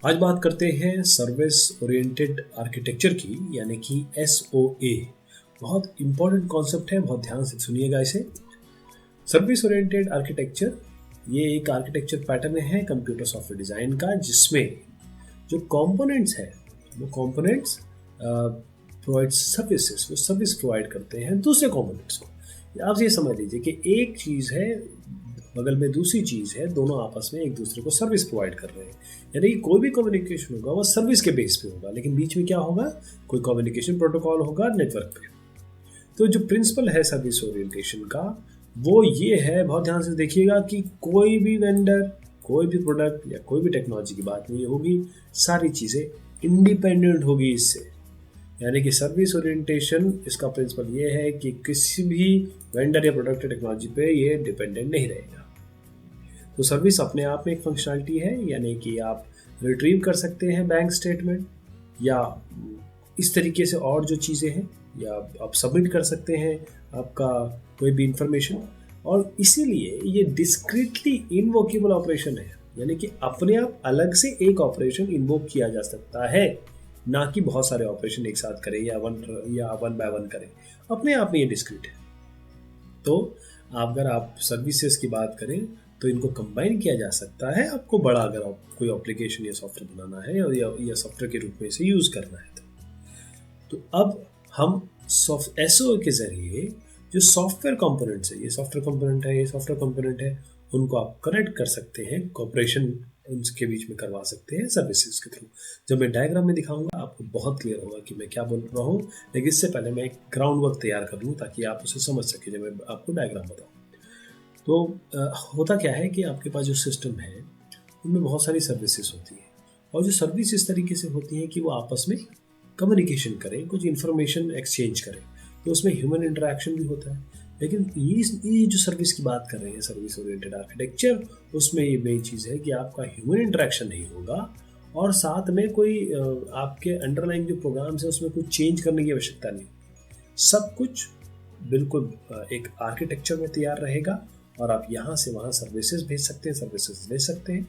आज बात करते हैं सर्विस ओरिएंटेड आर्किटेक्चर की, यानी कि SOA। बहुत इंपॉर्टेंट कॉन्सेप्ट है, बहुत ध्यान से सुनिएगा इसे। सर्विस ओरिएंटेड आर्किटेक्चर ये एक आर्किटेक्चर पैटर्न है कंप्यूटर सॉफ्टवेयर डिज़ाइन का, जिसमें जो कंपोनेंट्स है वो कंपोनेंट्स प्रोवाइड सर्विसेज, वो सर्विस प्रोवाइड करते हैं दूसरे कंपोनेंट्स को। आप ये समझ लीजिए कि एक चीज़ है, बगल में दूसरी चीज़ है, दोनों आपस में एक दूसरे को सर्विस प्रोवाइड कर रहे हैं। यानी कि कोई भी कम्युनिकेशन होगा वो सर्विस के बेस पे होगा, लेकिन बीच में क्या होगा, कोई कम्युनिकेशन प्रोटोकॉल होगा नेटवर्क पे। तो जो प्रिंसिपल है सर्विस ओरिएंटेशन का वो ये है, बहुत ध्यान से देखिएगा, कि कोई भी वेंडर, कोई भी प्रोडक्ट या कोई भी टेक्नोलॉजी की बात नहीं होगी, सारी चीज़ें इंडिपेंडेंट होगी इससे। यानी कि सर्विस ओरिएंटेशन, इसका प्रिंसिपल ये है कि किसी भी वेंडर या प्रोडक्ट या टेक्नोलॉजी पे ये डिपेंडेंट नहीं रहेगा। तो सर्विस अपने आप में एक फंक्शनैलिटी है, यानी कि आप रिट्रीव कर सकते हैं बैंक स्टेटमेंट या इस तरीके से और जो चीज़ें हैं, या आप सबमिट कर सकते हैं आपका कोई भी इंफॉर्मेशन। और इसीलिए ये डिस्क्रीटली इनवोकेबल ऑपरेशन है, यानी कि अपने आप अलग से एक ऑपरेशन इन्वोक किया जा सकता है, ना कि बहुत सारे ऑपरेशन एक साथ करें या वन बाय वन करें। अपने आप में ये डिस्क्रीट है। तो अगर आप सर्विसेज की बात करें तो इनको कंबाइन किया जा सकता है, आपको बड़ा अगर आप कोई एप्लीकेशन या सॉफ्टवेयर बनाना है और या सॉफ्टवेयर के रूप में इसे यूज़ करना है तो अब हम SOA के ज़रिए जो सॉफ्टवेयर कंपोनेंट्स है, ये सॉफ्टवेयर कंपोनेंट है, ये सॉफ्टवेयर कंपोनेंट है, उनको आप कनेक्ट कर सकते हैं, कॉपरेशन उनके बीच में करवा सकते हैं सर्विसेज के थ्रू। जब मैं डायग्राम में दिखाऊंगा आपको बहुत क्लियर होगा कि मैं क्या बोल रहा हूँ, लेकिन इससे पहले मैं एक ग्राउंड वर्क तैयार कर लूँ ताकि आप उसे समझ सकें जब मैं आपको डायग्राम बताऊँ। तो होता क्या है कि आपके पास जो सिस्टम है उनमें बहुत सारी सर्विसेज होती है, और जो सर्विस इस तरीके से होती हैं कि वो आपस में कम्युनिकेशन करें, कुछ इन्फॉर्मेशन एक्सचेंज करें, तो उसमें ह्यूमन इंटरेक्शन भी होता है। लेकिन ये जो सर्विस की बात कर रहे हैं, सर्विस ओरिएंटेड आर्किटेक्चर, उसमें ये मेन चीज़ है कि आपका ह्यूमन इंटरेक्शन नहीं होगा, और साथ में कोई आपके अंडरलाइन जो प्रोग्राम्स है उसमें कुछ चेंज करने की आवश्यकता नहीं। सब कुछ बिल्कुल एक आर्किटेक्चर में तैयार रहेगा, और आप यहाँ से वहाँ सर्विसेज भेज सकते हैं, सर्विसेज ले सकते हैं।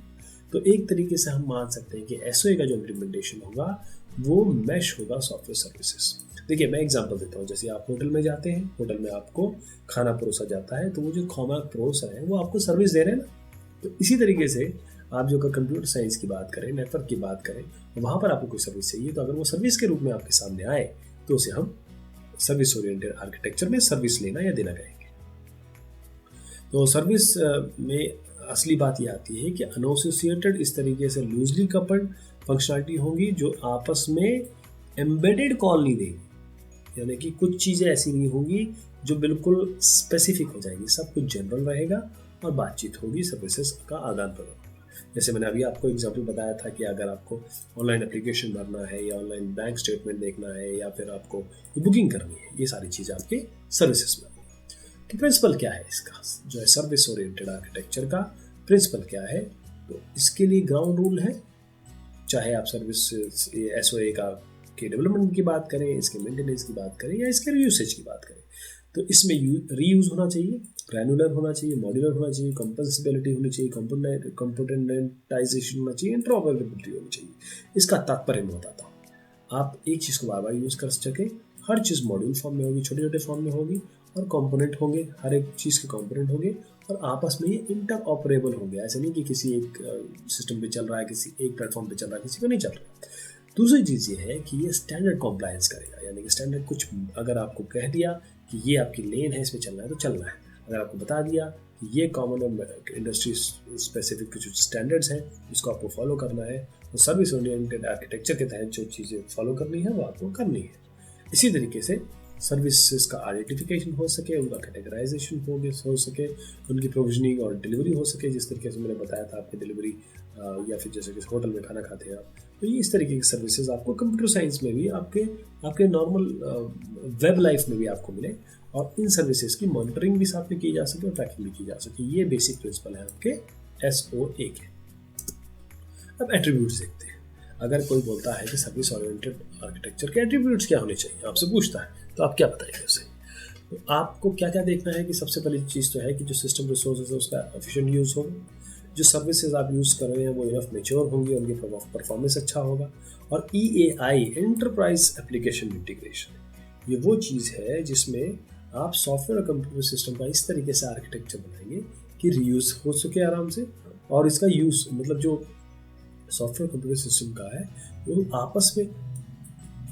तो एक तरीके से हम मान सकते हैं कि SOA का जो इम्प्लीमेंटेशन होगा वो मैश होगा सॉफ्टवेयर सर्विसेज। देखिए मैं एग्जांपल देता हूँ, जैसे आप होटल में जाते हैं, होटल में आपको खाना परोसा जाता है, तो वो जो खाना परोसा है वो आपको सर्विस दे रहे हैं ना। तो इसी तरीके से आप जो कंप्यूटर साइंस की बात करें, नेटवर्क की बात करें, वहाँ पर आपको कोई सर्विस चाहिए, तो अगर वो सर्विस के रूप में आपके सामने आए तो उसे हम सर्विस ओरिएंटेड आर्किटेक्चर में सर्विस लेना या देना कहेंगे। तो सर्विस में असली बात ये आती है कि अनोसिएटेड, इस तरीके से लूजली कपल्ड फंक्शनलिटी होंगी जो आपस में एम्बेडेड कॉल नहीं देंगी। यानी कि कुछ चीज़ें ऐसी नहीं होंगी जो बिल्कुल स्पेसिफिक हो जाएंगी, सब कुछ जनरल रहेगा और बातचीत होगी, सर्विसेज का आदान प्रदान। जैसे मैंने अभी आपको एग्जांपल बताया था कि अगर आपको ऑनलाइन एप्लीकेशन भरना है या ऑनलाइन बैंक स्टेटमेंट देखना है या फिर आपको बुकिंग करनी है, ये सारी चीज़ें आपके सर्विसेज में। तो प्रिंसिपल क्या है इसका, जो है सर्विस ओरिएंटेड आर्किटेक्चर का प्रिंसिपल क्या है, तो इसके लिए ग्राउंड रूल है। चाहे आप सर्विस SOA का के डेवलपमेंट की बात करें, इसके मेंटेनेंस की बात करें या इसके रीयूसेज की बात करें, तो इसमें रीयूज होना चाहिए, ग्रैनुलर होना चाहिए, मॉड्यूलर होना चाहिए, कंपनसिबिलिटी होनी चाहिए, कंपोनेंटाइजेशन होना चाहिए, इंटरऑपरेबिलिटी होनी चाहिए। इसका तात्पर्य मैं बताता हूँ। आप एक चीज़ को बार बार यूज़ कर सकें, हर चीज़ मॉड्यूल फॉर्म में होगी, छोटे छोटे फॉर्म में होगी, और कंपोनेंट होंगे, हर एक चीज़ के कंपोनेंट होंगे, और आपस में ये इंटर ऑपरेबल होंगे। ऐसा नहीं कि किसी एक सिस्टम पे चल रहा है, किसी एक प्लेटफॉर्म पे चल रहा है, किसी पे नहीं चल रहा। दूसरी चीज़ ये है कि ये स्टैंडर्ड कॉम्प्लायंस करेगा, यानी कि स्टैंडर्ड कुछ अगर आपको कह दिया कि ये आपकी लेन है, इसमें चलना है तो चलना है। अगर आपको बता दिया कि ये कॉमन और इंडस्ट्री स्पेसिफिक कुछ स्टैंडर्ड्स हैं जिसको आपको फॉलो करना है, तो सर्विस ओरिएंटेड आर्किटेक्चर के तहत जो चीज़ें फॉलो करनी है वो आपको करनी है। इसी तरीके से सर्विसेज का आइडेंटिफिकेशन हो सके, उनका कैटेगराइजेशन हो सके, उनकी प्रोविजनिंग और डिलीवरी हो सके, जिस तरीके से मैंने बताया था आपकी डिलीवरी, या फिर जैसे कि होटल में खाना खाते हैं आप, तो ये इस तरीके की सर्विसेज आपको कंप्यूटर साइंस में भी, आपके नॉर्मल वेब लाइफ में भी आपको मिले, और इन सर्विसेज की मॉनिटरिंग भी साथ में की जा सके और ट्रैकिंग भी की जा सके। ये बेसिक प्रिंसिपल है आपके SOA के। अब एट्रीब्यूट्स देखते हैं। अगर कोई बोलता है कि सर्विस ओरिएंटेड आर्किटेक्चर के एट्रीब्यूट्स क्या होने चाहिए, आपसे पूछता है, तो आप क्या बताएंगे उसे? तो आपको क्या क्या देखना है कि सबसे पहली चीज़ तो है कि जो सिस्टम रिसोर्सेज है उसका एफिशिएंट यूज़ हो, जो सर्विसेज आप यूज़ कर रहे हैं वो इनफ मेच्योर होंगी, उनकी परफॉर्मेंस अच्छा होगा। और EAI एंटरप्राइज एप्लीकेशन इंटीग्रेशन, ये वो चीज़ है जिसमें आप सॉफ्टवेयर और कंप्यूटर सिस्टम का इस तरीके से आर्किटेक्चर बनाएंगे कि रीयूज हो सके आराम से, और इसका यूज़ मतलब जो सॉफ्टवेयर कंप्यूटर सिस्टम का है वो आपस में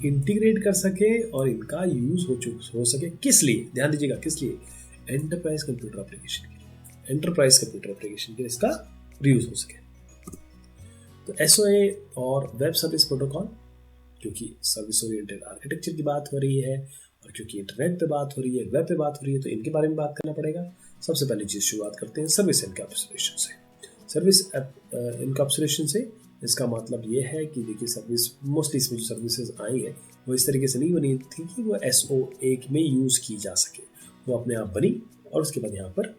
इंटीग्रेट कर सके और इनका यूज़ हो सके। किस लिए, ध्यान दीजिएगा, किस लिए? एंटरप्राइज कंप्यूटर एप्लीकेशन के लिए, एंटरप्राइज कंप्यूटर एप्लीकेशन के लिए इसका रीयूज हो सके। तो SOA और वेब सर्विस प्रोटोकॉल, क्योंकि सर्विस ओरिएंटेड आर्किटेक्चर की बात हो रही है और क्योंकि इंटरनेट पे बात हो रही है, वेब पे बात हो रही है, तो इनके बारे में बात करना पड़ेगा। सबसे पहली चीज़ शुरुआत करते हैं सर्विस एनकैप्सुलेशन से। सर्विस एनकैप्सुलेशन से इसका मतलब ये है कि देखिए, सर्विस मोस्टली इसमें जो सर्विसेज आई हैं वो इस तरीके से नहीं बनी थी कि वो SOA में यूज़ की जा सके, वो अपने आप बनी और उसके बाद यहाँ पर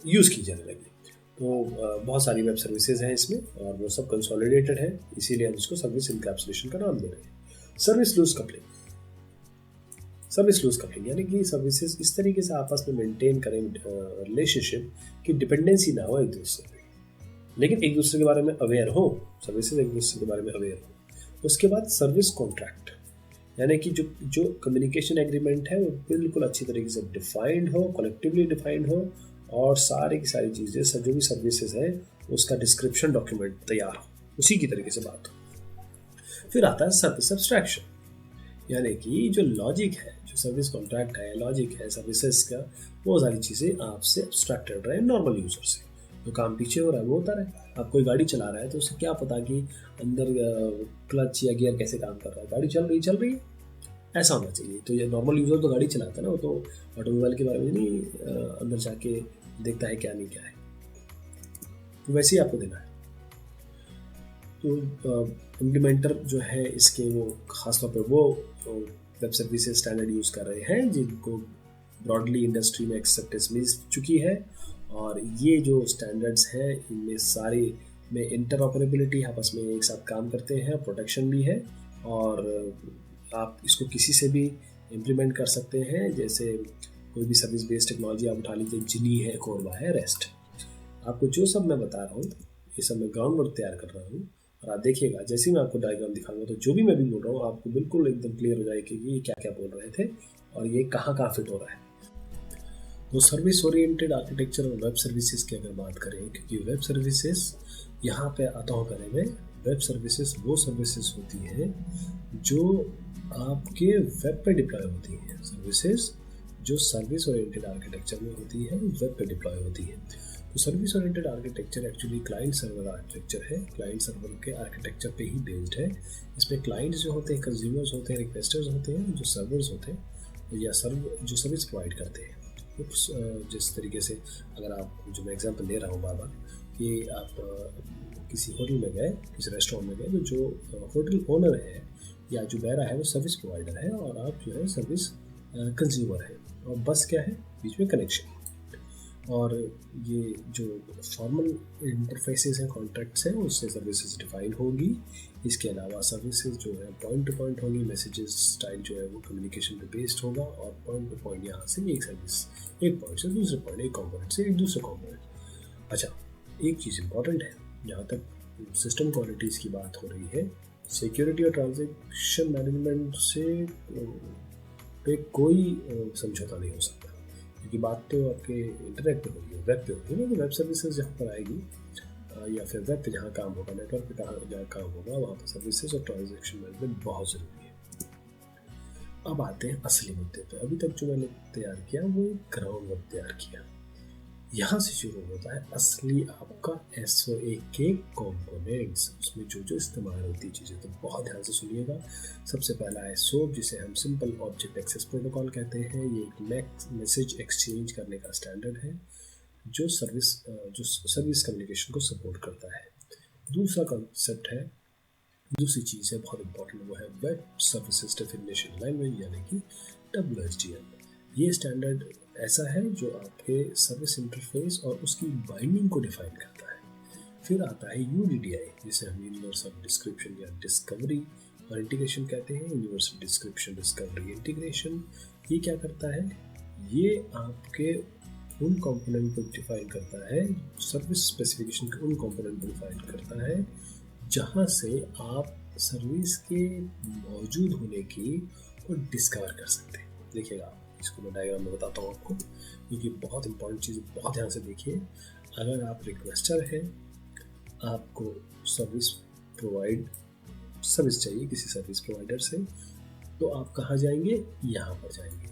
यूज़ की जाने लगी। तो बहुत सारी वेब सर्विसेज हैं इसमें और वो सब कंसोलिडेटेड है, इसीलिए हम इसको सर्विस एनकैप्सुलेशन का नाम दे रहे हैं। Service loose coupling, service loose coupling यानी कि सर्विसेज इस तरीके से आपस में मेंटेन करें रिलेशनशिप कि डिपेंडेंसी ना हो एक दूसरे पे, लेकिन एक दूसरे के बारे में अवेयर हो, सर्विसेज एक दूसरे के बारे में अवेयर हो। उसके बाद सर्विस कॉन्ट्रैक्ट, यानी कि जो कम्युनिकेशन एग्रीमेंट है वो बिल्कुल अच्छी तरीके से डिफाइंड हो, कलेक्टिवली डिफाइंड हो, और सारी की सारी चीज़ें जो भी सर्विसेज है उसका डिस्क्रिप्शन डॉक्यूमेंट तैयार हो, उसी की तरीके से बात हो। फिर आता है सर्विस एब्स्ट्रैक्शन, यानी कि जो लॉजिक है, जो सर्विस कॉन्ट्रैक्ट है, लॉजिक है सर्विसेज का, वो सारी चीज़ें आपसे एब्स्ट्रैक्टेड रहे नॉर्मल यूज़र से। जो काम पीछे हो रहा है वो होता रहे। आप कोई गाड़ी चला रहा है तो उसे क्या पता कि अंदर क्लच या गियर कैसे काम कर रहा है, गाड़ी चल रही है, ऐसा होना चाहिए। तो ये नॉर्मल यूज़र तो गाड़ी चलाता है ना, वो तो ऑटोमोबाइल के बारे में नहीं अंदर जाके देखता है क्या नहीं क्या है, तो वैसे ही आपको देना है। तो इम्प्लीमेंटर जो है इसके वो खासतौर पर वो वेब सर्विसेज स्टैंडर्ड यूज़ कर रहे हैं जिनको ब्रॉडली इंडस्ट्री में एक्सेप्टेंस मिल चुकी है, और ये जो स्टैंडर्ड्स हैं इनमें सारे में इंटरऑपरेबिलिटी आपस में एक साथ काम करते हैं, प्रोटेक्शन भी है, और आप इसको किसी से भी इम्प्लीमेंट कर सकते हैं। जैसे कोई भी सर्विस बेस्ड टेक्नोलॉजी आप उठा लीजिए, जिनी है, कोरबा है, रेस्ट, आपको जो सब मैं बता रहा हूँ ये सब मैं ग्राउंड वर्क तैयार कर रहा हूँ, और आप देखिएगा जैसे ही मैं आपको डायग्राम दिखाऊंगा तो जो भी मैं भी बोल रहा हूँ आपको बिल्कुल एकदम क्लियर हो जाएगा कि ये क्या क्या बोल रहे थे और ये कहाँ कहाँ फिट हो रहा है। तो सर्विस ओरिएंटेड आर्किटेक्चर और वेब सर्विसेज की अगर बात करें, क्योंकि वेब सर्विसेज यहाँ पे आता हूँ करें में, वेब सर्विसेज वो सर्विसेज होती हैं जो आपके वेब पे डिप्लॉय होती हैं। सर्विसेज जो सर्विस ओरिएंटेड आर्किटेक्चर में होती है वेब पे डिप्लॉय होती है। तो service oriented architecture actually client server architecture है, क्लाइंट सर्वर के आर्किटेक्चर पे ही बेस्ड है। इसमें क्लाइंट्स जो होते हैं, कंज्यूमर्स होते हैं, रिक्वेस्टर्स होते हैं, जो सर्वर्स होते हैं या जो सर्विस प्रोवाइड करते हैं। जिस तरीके से अगर आप, जो मैं एग्जांपल दे रहा हूँ बार बार, कि आप किसी होटल में गए, किसी रेस्टोरेंट में गए, तो जो होटल ओनर है या जो बैरा है वो सर्विस प्रोवाइडर है और आप जो है सर्विस कंज्यूमर है, और बस क्या है बीच में कनेक्शन। और ये जो फॉर्मल इंटरफेसेस हैं, कॉन्ट्रैक्ट्स हैं, उससे सर्विसेज डिफाइन होंगी। इसके अलावा सर्विसेज जो है पॉइंट टू पॉइंट होंगी, मैसेजेस स्टाइल जो है वो कम्युनिकेशन पे बेस्ड होगा, और पॉइंट टू पॉइंट यहाँ से एक सर्विस एक पॉइंट से दूसरे पॉइंट, एक कॉम्पोनेंट से एक दूसरे कॉम्पोनेंट। अच्छा, एक चीज़ इंपॉर्टेंट है, जहाँ तक सिस्टम क्वालिटीज़ की बात हो रही है, सिक्योरिटी और ट्रांजैक्शन मैनेजमेंट से पे कोई समझौता नहीं हो सकता, क्योंकि बात तो आपके इंटरनेट पे होगी, वेब पे होगी ना। तो वेब सर्विसेज जहाँ पर आएगी या फिर वेब पे जहाँ काम होगा, नेटवर्क पे जहाँ काम होगा, वहाँ पर सर्विसेज और ट्रांजैक्शन मैनेजमेंट बहुत ज़रूरी है। अब आते हैं असली मुद्दे पे। अभी तक जो मैंने तैयार किया वो ग्राउंड वर्क तैयार किया, यहाँ से शुरू होता है असली आपका SOA के कंपोनेंट्स, उसमें जो जो इस्तेमाल होती है चीज़ें। तो बहुत ध्यान से सुनिएगा। सबसे पहला है SOAP, जिसे हम सिंपल ऑब्जेक्ट एक्सेस प्रोटोकॉल कहते हैं। ये एक मैसेज एक्सचेंज करने का स्टैंडर्ड है जो सर्विस कम्युनिकेशन को सपोर्ट करता है। दूसरा कॉन्सेप्ट है, दूसरी चीज़ है बहुत इंपॉर्टेंट, वो है वेब सर्विसेज डेफिनेशन लैंग्वेज, यानी कि WSDL। ये स्टैंडर्ड ऐसा है जो आपके सर्विस इंटरफेस और उसकी बाइंडिंग को डिफाइन करता है। फिर आता है UDDI, जिसे हम यूनिवर्सल डिस्क्रिप्शन या डिस्कवरी और इंटीग्रेशन कहते हैं। यूनिवर्सल डिस्क्रिप्शन, डिस्कवरी, इंटीग्रेशन, ये क्या करता है? ये आपके उन कंपोनेंट को डिफाइन करता है, सर्विस स्पेसिफिकेशन के उन कंपोनेंट को डिफाइन करता है जहाँ से आप सर्विस के मौजूद होने की को डिस्कवर कर सकते हैं। देखिएगा, इसको मैं डायग्राम में बताता हूँ आपको, क्योंकि बहुत इंपॉर्टेंट चीज़, बहुत ध्यान से देखिए। अगर आप रिक्वेस्टर हैं, आपको सर्विस चाहिए किसी सर्विस प्रोवाइडर से, तो आप कहाँ जाएंगे? यहाँ पर जाएंगे।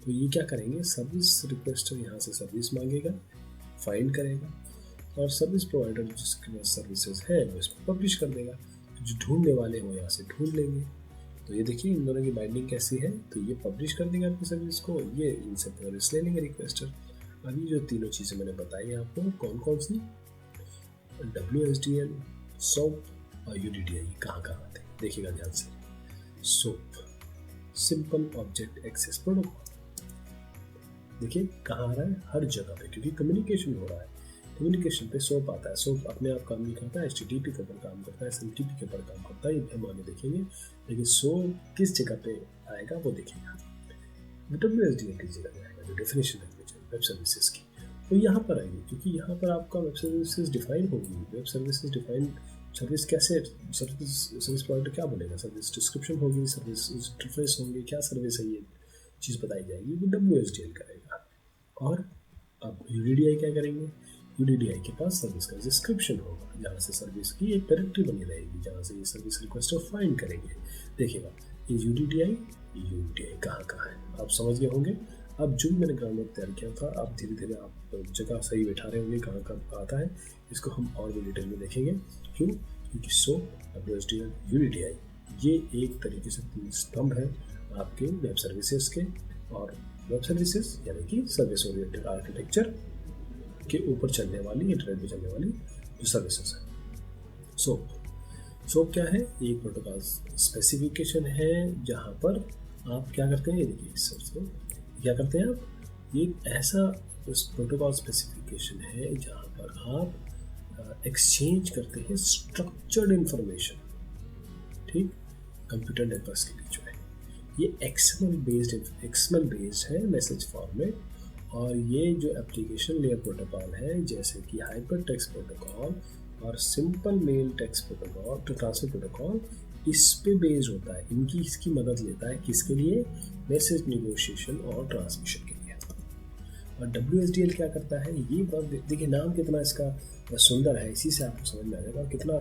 तो ये क्या करेंगे, सर्विस रिक्वेस्टर यहाँ से सर्विस मांगेगा, फाइंड करेगा, और सर्विस प्रोवाइडर जिसके पास सर्विसेज है वो इसमें पब्लिश कर देगा। जो ढूंढने वाले हो यहाँ से ढूंढ लेंगे। तो ये देखिए इन दोनों की बाइंडिंग कैसी है। तो ये पब्लिश कर देगा अपनी सर्विस को, ये इनसे सर्विस ले लेंगे रिक्वेस्टर। अभी जो तीनों चीज़ें मैंने बताई आपको, कौन कौन सी, WSDL, SOAP और UDDI कहाँ कहाँ आते हैं, देखिएगा ध्यान से। SOAP, simple object access protocol, देखिए कहाँ आ रहा है, हर जगह पे, क्योंकि कम्युनिकेशन हो रहा है। कम्युनिकेशन पे SOAP आता है। SOAP अपने आप काम नहीं करता है, HTTP के ऊपर काम करता है, SMTP के ऊपर काम करता है, ये हम आगे देखेंगे। लेकिन SOAP किस जगह पे आएगा वो देखेगा। WSDL किस जगह पे आएगा, जो डेफिनेशन लैंग्वेज है वेब सर्विसेज की, वो यहाँ पर आएगी, क्योंकि यहाँ पर आपका वेब सर्विसेज डिफाइन होगी। वेब सर्विसेज डिफाइन सर्विस कैसे, सर्विस प्रोवाइडर क्या बोलेगा, सर्विस डिस्क्रिप्शन होगी, सर्विस इंटरफेस होंगे, क्या सर्विस है, ये चीज़ बताई जाएगी, वो WSDL करेगा। और अब UDDI क्या करेंगे, UDDI के पास सर्विस का डिस्क्रिप्शन होगा, जहाँ से सर्विस की एक डायरेक्टरी बनी रहेगी, जहाँ से ये सर्विस रिक्वेस्टर फाइंड करेंगे। देखिएगा ये UDDI कहाँ कहाँ है, आप समझ गए होंगे। अब जो मैंने ग्रामर तैयार किया था, अब धीरे धीरे आप जगह सही बैठा रहे होंगे कहाँ कहाँ आता है। इसको हम और भी डिटेल में देखेंगे। क्यों? क्योंकि SOAP, WSDL, UDDI ये एक तरीके से तीन स्तंभ है आपके वेब सर्विसेज के। और वेब सर्विसेज यानी कि सर्विस ओरिएंटेड आर्किटेक्चर के ऊपर चलने वाली, इंटरनेट पे चलने वाली जो सर्विसेज है। SOAP क्या है, एक प्रोटोकॉल स्पेसिफिकेशन है जहाँ पर आप क्या करते हैं, देखिए सबसे क्या करते हैं आप, ये ऐसा प्रोटोकॉल स्पेसिफिकेशन है जहाँ पर आप एक्सचेंज करते हैं स्ट्रक्चर्ड इंफॉर्मेशन, ठीक, कंप्यूटर नेटवर्क्स के बीच में। ये XML बेस्ड है, मैसेज फॉर्मेट। और ये जो एप्लीकेशन लेयर प्रोटोकॉल है, जैसे कि हाइपर टेक्स्ट प्रोटोकॉल और सिंपल मेल टेक्स्ट प्रोटोकॉल, तो ट्रांसफर प्रोटोकॉल, इस पे बेस्ड होता है। इसकी मदद लेता है किसके लिए, मैसेज नेगोशिएशन और ट्रांसमिशन के लिए। और WSDL क्या करता है, ये देखिए नाम कितना इसका सुंदर है, इसी से आपको समझ में आ जाएगा कितना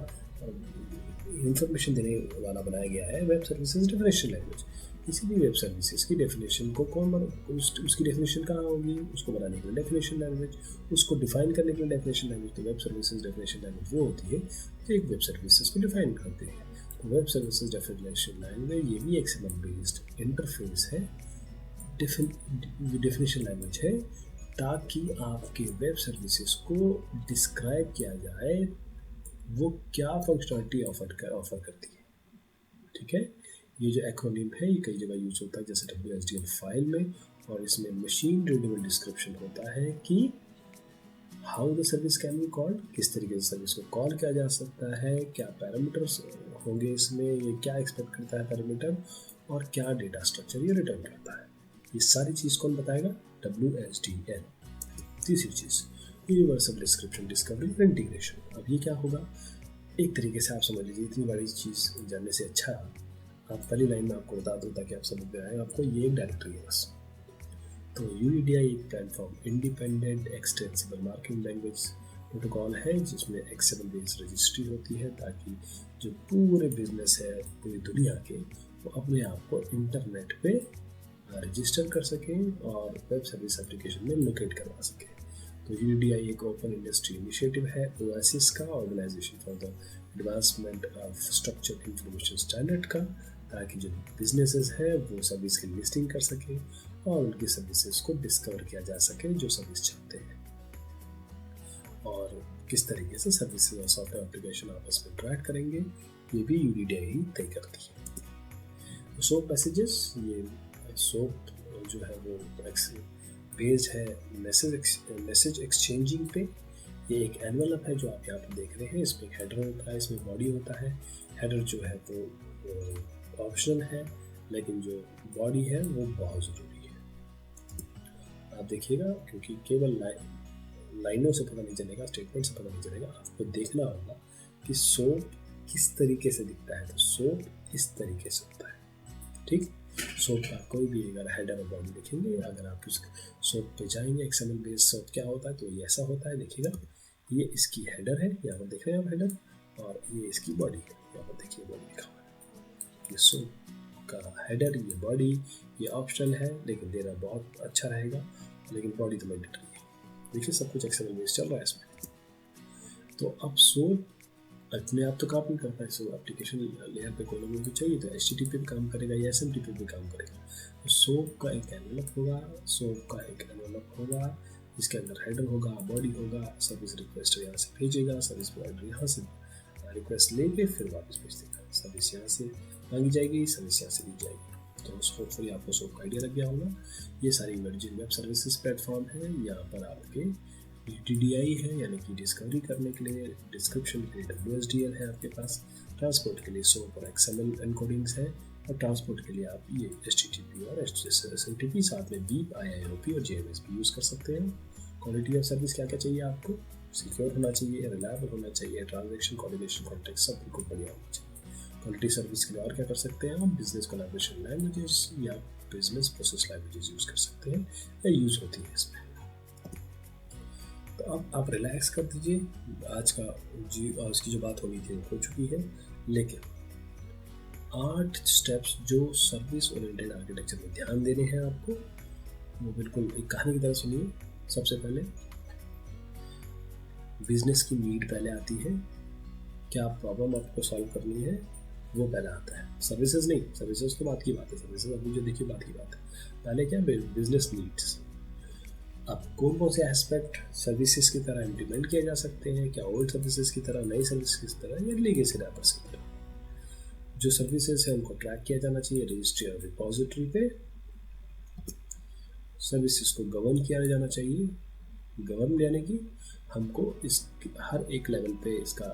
इंफॉर्मेशन देने वाला बनाया गया है। वेब सर्विसेज डेफिनेशन लैंग्वेज, किसी भी वेब सर्विसेज की डेफिनेशन को उसकी डेफिनेशन कहाँ होगी, उसको बनाने के लिए डेफिनेशन लैंग्वेज, उसको डिफाइन करने के लिए डेफिनेशन लैंग्वेज। तो वेब सर्विसेज डेफिनेशन लैंग्वेज वो होती है जो एक वेब सर्विसेज को डिफाइन करते हैं। तो वेब सर्विसेज डेफिनेशन लैंग्वेज ये भी XML बेस्ड इंटरफेस है, डेफिनेशन लैंग्वेज है, ताकि आपके वेब सर्विसेज को डिस्क्राइब किया जाए वो क्या फंक्शनलिटी ऑफर करती है। ठीक है, ये जो एक्रोनिम है ये कई जगह यूज होता है, जैसे WSDL फाइल में, और इसमें मशीन रीडेबल डिस्क्रिप्शन होता है कि how the service can be called, किस तरीके से सर्विस को कॉल किया जा सकता है, क्या पैरामीटर्स होंगे इसमें, ये क्या एक्सपेक्ट करता है पैरामीटर, और क्या डेटा स्ट्रक्चर ये रिटर्न करता है। ये सारी चीज़ कौन बताएगा, WSDL। तीसरी चीज़ यूनिवर्सल डिस्क्रिप्शन, डिस्कवरी और इंटीग्रेशन। अब ये क्या होगा, एक तरीके से आप समझ लीजिए, इतनी बड़ी चीज़ जानने से अच्छा आप पहली लाइन में आपको बता दूँ ताकि आप समझ में आए आपको, ये एक डायरेक्टरी है बस। तो UDDI एक platform independent extensible marking language protocol है, जिसमें XML बेस्ड रजिस्ट्री होती है, ताकि जो पूरे बिजनेस है पूरी दुनिया के, वो अपने आप को इंटरनेट पे रजिस्टर कर सकें और वेब सर्विस एप्लीकेशन में लोकेट करवा सकें। तो UDDI एक ओपन इंडस्ट्री इनिशिएटिव है, OASIS का, organisation for the advancement of structured information standard का, ताकि जो बिजनेसेस है वो सर्विस की लिस्टिंग कर सकें और उनकी सर्विसेज को डिस्कवर किया जा सके जो सर्विस चाहते हैं, और किस तरीके से सर्विसेज और सॉफ्टवेयर एप्लीकेशन आपस में इंटरैक्ट करेंगे, ये भी UDDI तय करती है। SOAP पैसेजेस, ये SOAP जो है वो बेस्ड है मैसेज एक्सचेंजिंग पे। ये एक एनवेलप है जो आप यहाँ पर देख रहे हैं, इसमें एक हेडर होता है, इसमें बॉडी होता है। हेडर जो है वो ऑप्शनल है, लेकिन जो बॉडी है वो बहुत ज़रूरी है। आप देखिएगा, क्योंकि केवल लाइनों से पता नहीं चलेगा, स्टेटमेंट से पता नहीं चलेगा, आपको देखना होगा कि सोप किस तरीके से दिखता है। तो सोप इस तरीके से होता है, ठीक। सोप का कोई भी अगर हेडर और बॉडी देखेंगे, अगर आप उस सोप पे जाएंगे, XML बेस्ड सोप क्या होता है, तो ये ऐसा होता है। देखिएगा, ये इसकी हेडर है, यहाँ पर देख रहे हैं आप हेडर, और ये इसकी बॉडी है, यहाँ पर देखिए बॉडी लिखा हुआ है। ये सोप का हेडर, ये बॉडी, ये ऑप्शनल है, लेकिन देना बहुत अच्छा रहेगा, लेकिन बॉडी तो मैंडेटरी है। देखिए सब कुछ XML बेस्ड चल रहा है इसमें। तो अब सोप अपने आप तो काम नहीं करता है, सो एप्लीकेशन लेयर पे कोई ना कोई तो चाहिए, तो HTTP पे काम करेगा या SMTP पे काम करेगा। तो सोप का एक एनवेलप होगा, सोप का एक एनवेलप होगा, इसके अंदर हेडर होगा, बॉडी होगा, सर्विस रिक्वेस्ट यहाँ से भेजेगा, सर्विस प्रोवाइडर यहाँ से रिक्वेस्ट लेके फिर वापस भेज देगा, सर्विस यहाँ से मांगी जाएगी, सर्विस यहाँ से दी जाएगी। तो होपफुली आपको सोप का आइडिया लग गया होगा। ये सारी इमर्जिंग वेब सर्विसेज प्लेटफॉर्म है। यहाँ पर आपके DDI है, यानी कि डिस्कवरी करने के लिए, डिस्क्रिप्शन के लिए WSDL है आपके पास, ट्रांसपोर्ट के लिए सोप और XML एनकोडिंग्स है, और ट्रांसपोर्ट के लिए आप ये HTTP और SMTP, साथ में बीप, IIOP और JMS भी यूज़ कर सकते हैं। क्वालिटी ऑफ सर्विस क्या क्या चाहिए आपको, सिक्योर होना चाहिए, रिलायबल होना चाहिए, ट्रांजेक्शन कोऑर्डिनेशन कॉन्टेक्स्ट सब बिल्कुल बढ़िया होना चाहिए। क्वालिटी सर्विस के लिए और क्या कर सकते हैं हम, बिजनेस कोलैबोरेशन लैंग्वेजेस या बिजनेस प्रोसेस लैंग्वेजेस यूज़ कर सकते हैं, या यूज़ होती है इसमें। तो अब आप रिलैक्स कर दीजिए, आज की जो बात होनी थी वो हो चुकी है, लेकिन 8 स्टेप्स जो सर्विस ओरिएंटेड आर्किटेक्चर में ध्यान देने हैं आपको, वो बिल्कुल एक कहानी की तरह सुनिए। सबसे पहले बिजनेस की नीड पहले आती है, क्या प्रॉब्लम आपको सॉल्व करनी है वो पहले आता है, सर्विसेज नहीं, सर्विसेज तो बात की बात है, सर्विसेज अभी जो देखिए बात की बात है। पहले क्या, बिजनेस नीड्स। अब कौन कौन से एस्पेक्ट सर्विसेज की तरह इम्प्लीमेंट किए जा सकते हैं, क्या ओल्ड सर्विसेज की तरह, नई सर्विसेज की तरह, या लीगेसी रैपर्स की तरह। जो सर्विसेज है उनको ट्रैक किया जाना चाहिए रजिस्ट्री और रिपोजिटरी पे, सर्विसेज को गवर्न किया जाना चाहिए। गवर्न यानी कि हमको इस हर एक लेवल पे इसका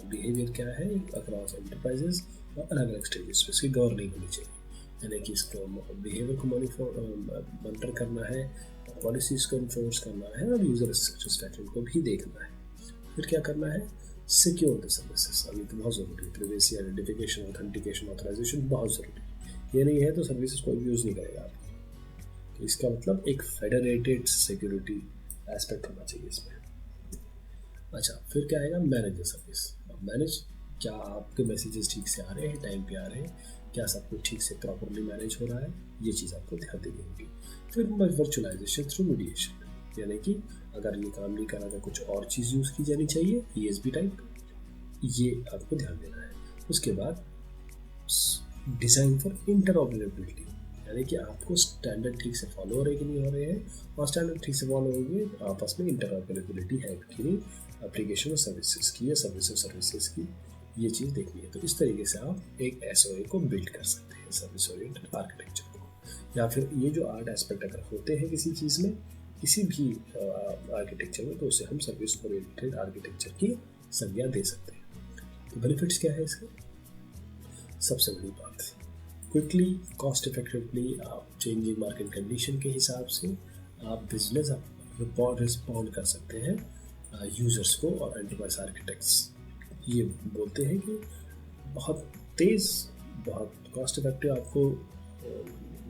बिहेवियर क्या है अक्रॉस एंटरप्राइजेस और अलग अलग स्टेजेस पे इसकी गवर्निंग होनी चाहिए, यानी कि इसको बिहेवियर को मॉनिटर करना है, पॉलिसीज को इन्फोर्स करना है, और यूजर सेटिस्फैक्शन को भी देखना है। फिर क्या करना है, सिक्योर द सर्विसेज। अभी तो बहुत ज़रूरी है, प्राइवेसी, आइडेंटिफिकेशन, ऑथेंटिकेशन, ऑथराइजेशन बहुत ज़रूरी है। ये नहीं है तो सर्विसेज कोई यूज़ नहीं करेगा आपको। तो इसका मतलब एक फेडरेटेड सिक्योरिटी एस्पेक्ट होना चाहिए इसमें। अच्छा, फिर क्या आएगा, मैनेज द सर्विस। अब मैनेज, क्या आपके मैसेजेस ठीक से आ रहे हैं, टाइम पे आ रहे हैं, क्या सब कुछ ठीक से प्रॉपरली मैनेज हो रहा है, ये चीज़ आपको ध्यान देनी होगी। फिर वर्चुअलाइजेशन थ्रू मीडिएशन, यानी कि अगर ये काम नहीं करा तो कुछ और चीज़ यूज़ की जानी चाहिए, ESB टाइप, ये आपको ध्यान देना है। उसके बाद डिज़ाइन फॉर इंटरऑपरेबिलिटी, यानी कि आपको स्टैंडर्ड ठीक से फॉलो हो रहे कि नहीं हो रहे हैं, और स्टैंडर्ड ठीक से फॉलो होंगे आपस में इंटरऑपरेबिलिटी है कि नहीं एप्लीकेशन और सर्विसेज की या सर्विसेज की, ये चीज़ देखनी है। तो इस तरीके से आप एक SOA को बिल्ड कर सकते हैं, सर्विस ओरिएंटेड आर्किटेक्चर को। या फिर ये जो 8 एस्पेक्ट अगर होते हैं किसी चीज़ में, किसी भी आर्किटेक्चर में, तो उसे हम सर्विस ओरिएंटेड आर्किटेक्चर की संज्ञा दे सकते हैं। तो बेनिफिट्स क्या है इसके, सबसे बड़ी बात, क्विकली, कॉस्ट इफेक्टिवली आप चेंजिंग मार्केट कंडीशन के हिसाब से आप बिजनेस रिस्पॉन्ड कर सकते हैं यूजर्स को। और एंटरप्राइज आर्किटेक्ट्स ये बोलते हैं कि बहुत तेज़, बहुत कॉस्ट इफेक्टिव आपको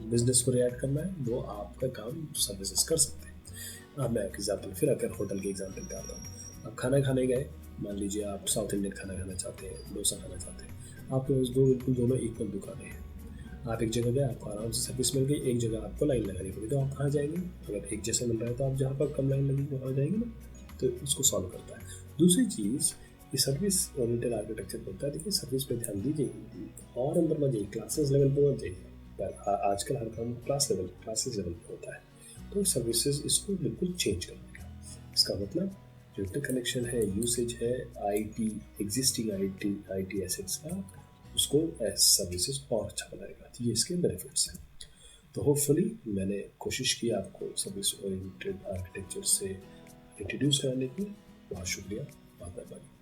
बिजनेस को रिएक्ट करना है, वो आपका काम सर्विसेज कर सकते हैं। अब मैं एक एग्जाम्पल, फिर अगर होटल के एग्जाम्पल पे आता हूँ। आप खाना खाने गए, मान लीजिए आप साउथ इंडियन खाना खाना चाहते हैं, डोसा खाना चाहते हैं, आपके पास बिल्कुल दोनों इक्वल दुकानें हैं। आप एक जगह गए, आपको आराम से सर्विस मिल गई, एक जगह आपको लाइन लगानी पड़ी, तो आप कहाँ जाएंगे? अगर एक जैसा मिल रहा है तो आप जहाँ पर कम लाइन लगी वहाँ जाएंगे ना, तो उसको सॉल्व करता है। दूसरी चीज़, ये सर्विस ओरिएंटेड आर्किटेक्चर होता है। देखिए सर्विस पे ध्यान दीजिए, और अंदर मत जाइए, क्लासेस लेवल पे मत जाइए। आजकल हर काम क्लासेस लेवल पे होता है, तो सर्विसेज इसको बिल्कुल चेंज कर देगा। इसका मतलब जो इंटरकनेक्शन है, यूसेज है, एग्जिस्टिंग IT एसेट्स का, उसको एज सर्विसेज और अच्छा बनाएगा। तो ये इसके बेनिफिट्स हैं। तो होपफुली मैंने कोशिश की आपको सर्विस ओरिएंटेड आर्किटेक्चर से इंट्रोड्यूस कराने की। बहुत शुक्रिया, बहुत मेहरबानी।